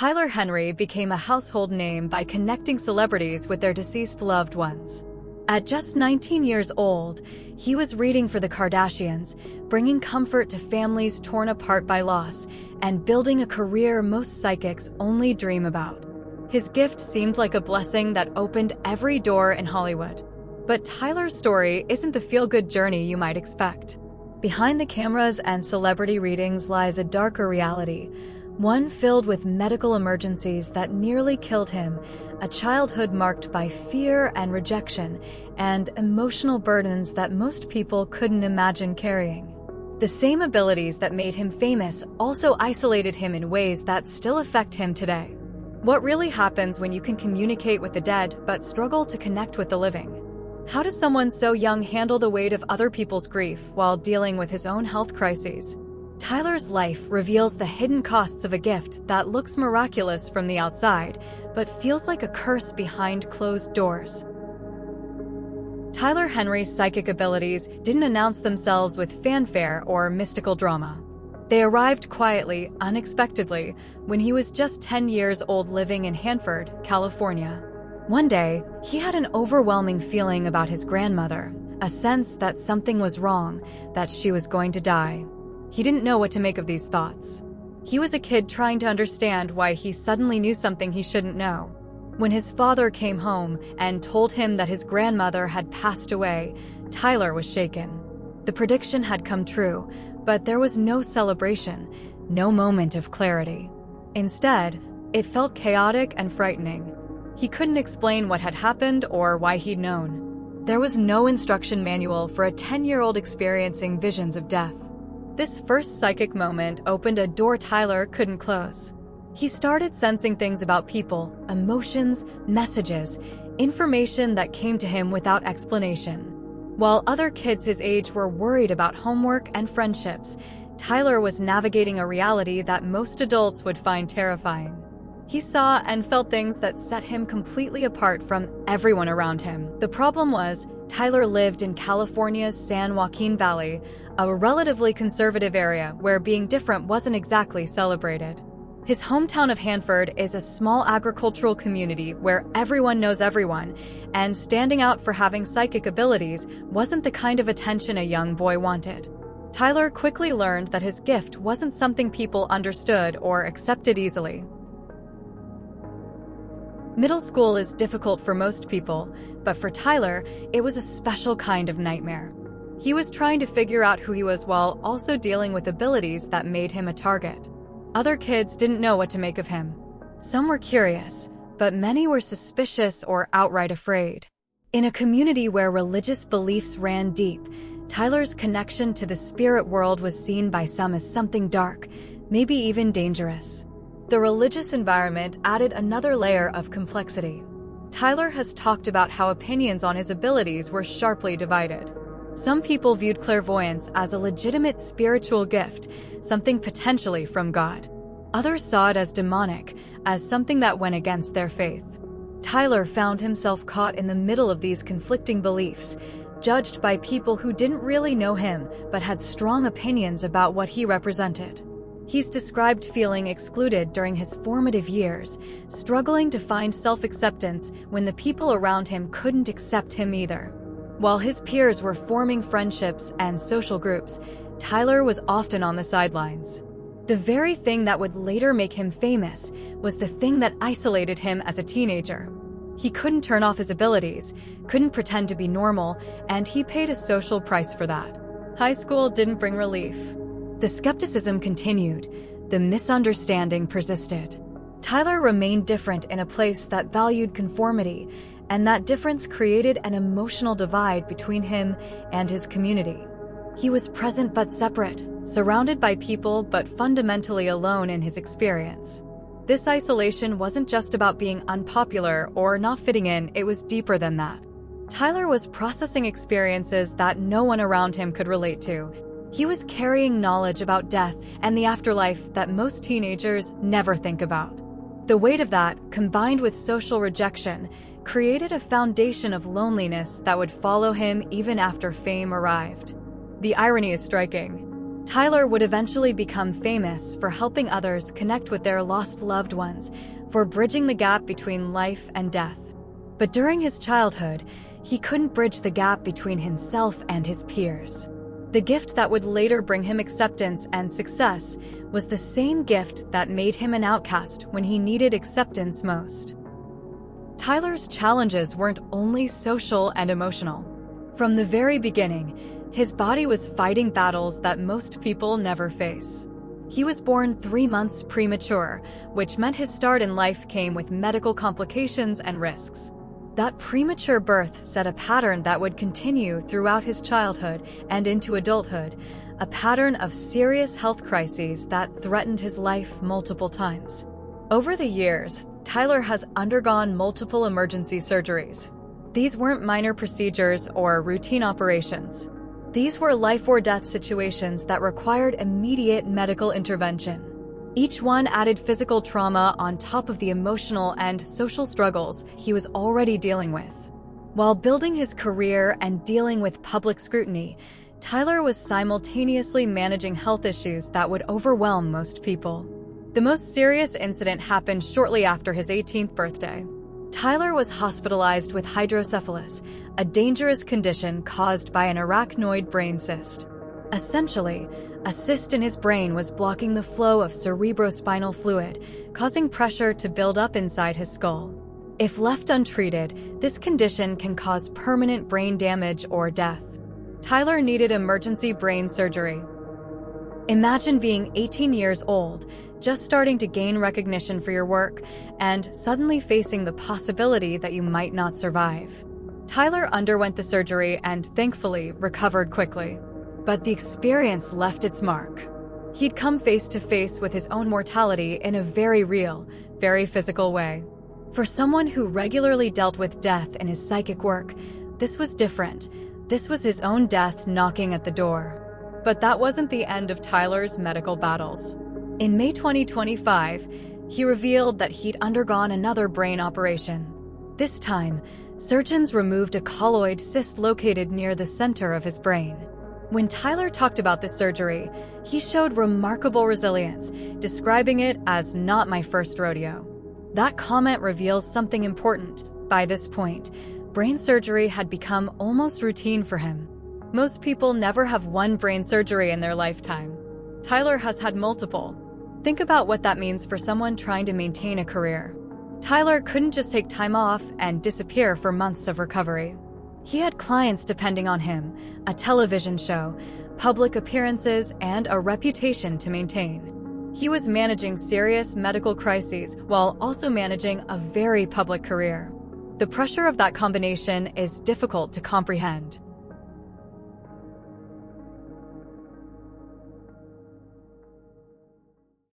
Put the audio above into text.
Tyler Henry became a household name by connecting celebrities with their deceased loved ones. At just 19 years old, he was reading for the Kardashians, bringing comfort to families torn apart by loss, and building a career most psychics only dream about. His gift seemed like a blessing that opened every door in Hollywood. But Tyler's story isn't the feel-good journey you might expect. Behind the cameras and celebrity readings lies a darker reality, one filled with medical emergencies that nearly killed him, a childhood marked by fear and rejection, and emotional burdens that most people couldn't imagine carrying. The same abilities that made him famous also isolated him in ways that still affect him today. What really happens when you can communicate with the dead but struggle to connect with the living? How does someone so young handle the weight of other people's grief while dealing with his own health crises? Tyler's life reveals the hidden costs of a gift that looks miraculous from the outside, but feels like a curse behind closed doors. Tyler Henry's psychic abilities didn't announce themselves with fanfare or mystical drama. They arrived quietly, unexpectedly, when he was just 10 years old living in Hanford, California. One day, he had an overwhelming feeling about his grandmother, a sense that something was wrong, that she was going to die. He didn't know what to make of these thoughts. He was a kid trying to understand why he suddenly knew something he shouldn't know. When his father came home and told him that his grandmother had passed away, Tyler was shaken. The prediction had come true, but there was no celebration, no moment of clarity. Instead, it felt chaotic and frightening. He couldn't explain what had happened or why he'd known. There was no instruction manual for a 10-year-old experiencing visions of death. This first psychic moment opened a door Tyler couldn't close. He started sensing things about people, emotions, messages, information that came to him without explanation. While other kids his age were worried about homework and friendships, Tyler was navigating a reality that most adults would find terrifying. He saw and felt things that set him completely apart from everyone around him. The problem was, Tyler lived in California's San Joaquin Valley, a relatively conservative area where being different wasn't exactly celebrated. His hometown of Hanford is a small agricultural community where everyone knows everyone, and standing out for having psychic abilities wasn't the kind of attention a young boy wanted. Tyler quickly learned that his gift wasn't something people understood or accepted easily. Middle school is difficult for most people, but for Tyler, it was a special kind of nightmare. He was trying to figure out who he was while also dealing with abilities that made him a target. Other kids didn't know what to make of him. Some were curious, but many were suspicious or outright afraid. In a community where religious beliefs ran deep, Tyler's connection to the spirit world was seen by some as something dark, maybe even dangerous. The religious environment added another layer of complexity. Tyler has talked about how opinions on his abilities were sharply divided. Some people viewed clairvoyance as a legitimate spiritual gift, something potentially from God. Others saw it as demonic, as something that went against their faith. Tyler found himself caught in the middle of these conflicting beliefs, judged by people who didn't really know him but had strong opinions about what he represented. He's described feeling excluded during his formative years, struggling to find self-acceptance when the people around him couldn't accept him either. While his peers were forming friendships and social groups, Tyler was often on the sidelines. The very thing that would later make him famous was the thing that isolated him as a teenager. He couldn't turn off his abilities, couldn't pretend to be normal, and he paid a social price for that. High school didn't bring relief. The skepticism continued, the misunderstanding persisted. Tyler remained different in a place that valued conformity, and that difference created an emotional divide between him and his community. He was present but separate, surrounded by people but fundamentally alone in his experience. This isolation wasn't just about being unpopular or not fitting in, it was deeper than that. Tyler was processing experiences that no one around him could relate to. He was carrying knowledge about death and the afterlife that most teenagers never think about. The weight of that, combined with social rejection, created a foundation of loneliness that would follow him even after fame arrived. The irony is striking. Tyler would eventually become famous for helping others connect with their lost loved ones, for bridging the gap between life and death. But during his childhood, he couldn't bridge the gap between himself and his peers. The gift that would later bring him acceptance and success was the same gift that made him an outcast when he needed acceptance most. Tyler's challenges weren't only social and emotional. From the very beginning, his body was fighting battles that most people never face. He was born 3 months premature, which meant his start in life came with medical complications and risks. That premature birth set a pattern that would continue throughout his childhood and into adulthood, a pattern of serious health crises that threatened his life multiple times. Over the years, Tyler has undergone multiple emergency surgeries. These weren't minor procedures or routine operations. These were life or death situations that required immediate medical intervention. Each one added physical trauma on top of the emotional and social struggles he was already dealing with. While building his career and dealing with public scrutiny, Tyler was simultaneously managing health issues that would overwhelm most people. The most serious incident happened shortly after his 18th birthday. Tyler was hospitalized with hydrocephalus, a dangerous condition caused by an arachnoid brain cyst. Essentially, a cyst in his brain was blocking the flow of cerebrospinal fluid, causing pressure to build up inside his skull. If left untreated, this condition can cause permanent brain damage or death. Tyler needed emergency brain surgery. Imagine being 18 years old, just starting to gain recognition for your work, and suddenly facing the possibility that you might not survive. Tyler underwent the surgery and thankfully recovered quickly. But the experience left its mark. He'd come face to face with his own mortality in a very real, very physical way. For someone who regularly dealt with death in his psychic work, this was different. This was his own death knocking at the door. But that wasn't the end of Tyler's medical battles. In May 2025, he revealed that he'd undergone another brain operation. This time, surgeons removed a colloid cyst located near the center of his brain. When Tyler talked about this surgery, he showed remarkable resilience, describing it as "not my first rodeo." That comment reveals something important. By this point, brain surgery had become almost routine for him. Most people never have one brain surgery in their lifetime. Tyler has had multiple. Think about what that means for someone trying to maintain a career. Tyler couldn't just take time off and disappear for months of recovery. He had clients depending on him, a television show, public appearances, and a reputation to maintain. He was managing serious medical crises while also managing a very public career. The pressure of that combination is difficult to comprehend.